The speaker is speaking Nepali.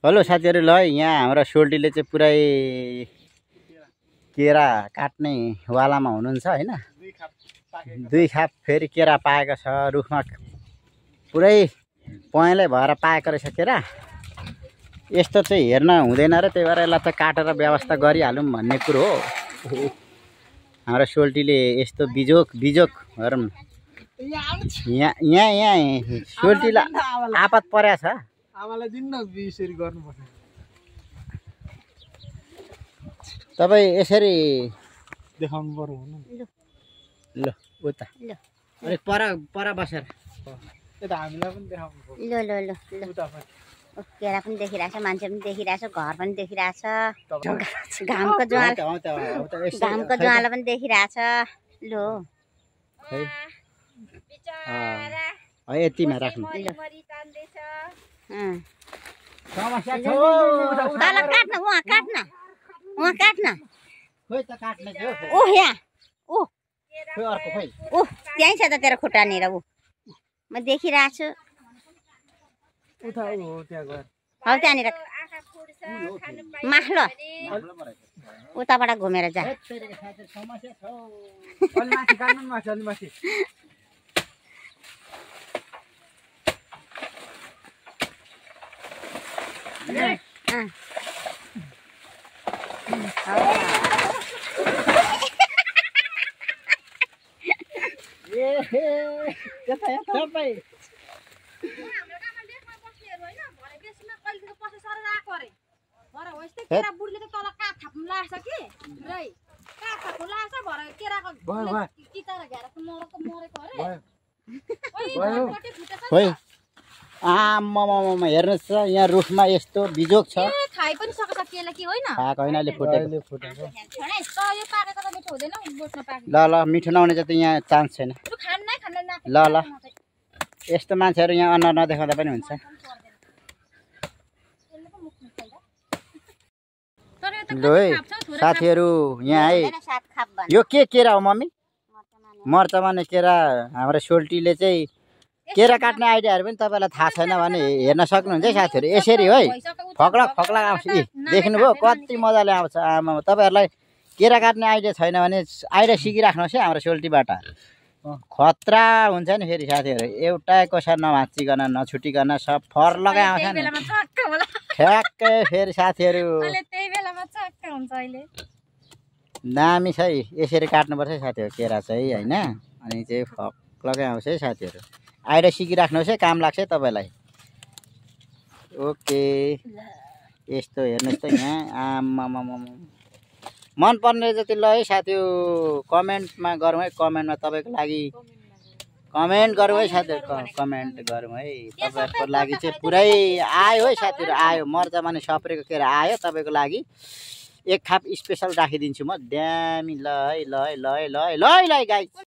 हेलो साथीहरु, ल यहाँ हाम्रो सोल्टीले चाहिँ पुरै केरा काट्ने वालामा हुनुहुन्छ हैन। दुई खाप फेरि केरा पाएको छ रुखमा, पुरै पहेँलै भएर पाएको रहेछ केरा। यस्तो चाहिँ हेर्न हुँदैन र त्यही भएर यसलाई चाहिँ काटेर व्यवस्था गरिहालौँ भन्ने कुरो हो। हाम्रो सोल्टीले यस्तो बिजोक हेरौँ, यहाँ सोल्टीलाई आपत परेको छ। आमालाई दिन्न 20 रुपैयाँ गर्नुपर्छ। तपाईँ यसरी देखाउनु पर्यो ल उता अलिक पर बसेर यता हामीलाई पनि देखाउनु पर्यो। ल ल ल ल उता पनि केरा पनि देखिरहेछ, मान्छे पनि देखिरहेछ, घर पनि देखिरहेछ, घामको ज्वाला पनि देखिरहेछ। लो यतिमा राख्नु। तल काट्न, उहाँ काट्न। खोइ त काट्ने के हो? ओह यहाँ ओह खोइ अर्को खोइ। ओह त्यहीँ छ त तेरो खुट्टानिर। ऊ म देखिरहेको छु। उता हो त्यहाँ गएर हौ त्यहाँनिर माथि उताबाट घुमेर जा। अलि माथि काट्नु न, अलि माथि। खोइ आम्मामा हेर्नुहोस् त, यहाँ रुखमा यस्तो बिजोक छ। खाइ पनि सक्छ केला कि होइन? खाएको होइन, अहिले फुटेको। यो पाकेको त मिठो हुँदैन, बोटमा पाकेको। ल मिठो नहुने चाहिँ यहाँ चान्स छैन। ल यस्तो मान्छेहरू यहाँ अनुहार नदेखाउँदा पनि हुन्छ। ल है साथीहरू, यहाँ है यो के केरा हो मम्मी? मर्चा माने केरा। हाम्रो सोल्टीले चाहिँ केरा काट्ने आइडियाहरू पनि तपाईँलाई थाहा छैन भने हेर्न सक्नुहुन्छ है साथीहरू। यसरी है फक्लक आउँछ। देख्नुभयो कति मजाले आउँछ। आमा तपाईँहरूलाई केरा काट्ने आइडिया छैन भने आइडिया सिकिराख्नुहोस् है हाम्रो सोल्टीबाट। खतरा हुन्छ नि फेरि साथीहरू। एउटा कोसा नभाँचिकन नछुटिकन सब फर्लकै आउँछ नि ठ्याक्कै फेरि साथीहरू। दामी छ है, यसरी काट्नुपर्छ है साथीहरू केरा चाहिँ होइन। अनि चाहिँ फक्लकै आउँछ है साथीहरू। आइडिया सिकिराख्नुहोस् है, काम लाग्छ है तपाईँलाई। ओके यस्तो हेर्नुहोस् त यहाँ। आमामा मनपर्ने जति ल है साथीहरू कमेन्टमा गरौँ है। कमेन्टमा तपाईँको लागि कमेन्ट गरौँ है साथीहरू। कमेन्ट गरौँ है तपाईँहरूको लागि चाहिँ पुरै आयो है साथीहरू। आयो मर्चा माने सप्रेको केरा आयो तपाईँको लागि। एक खाप स्पेसल राखिदिन्छु म। ड्यामी ल है गाइस।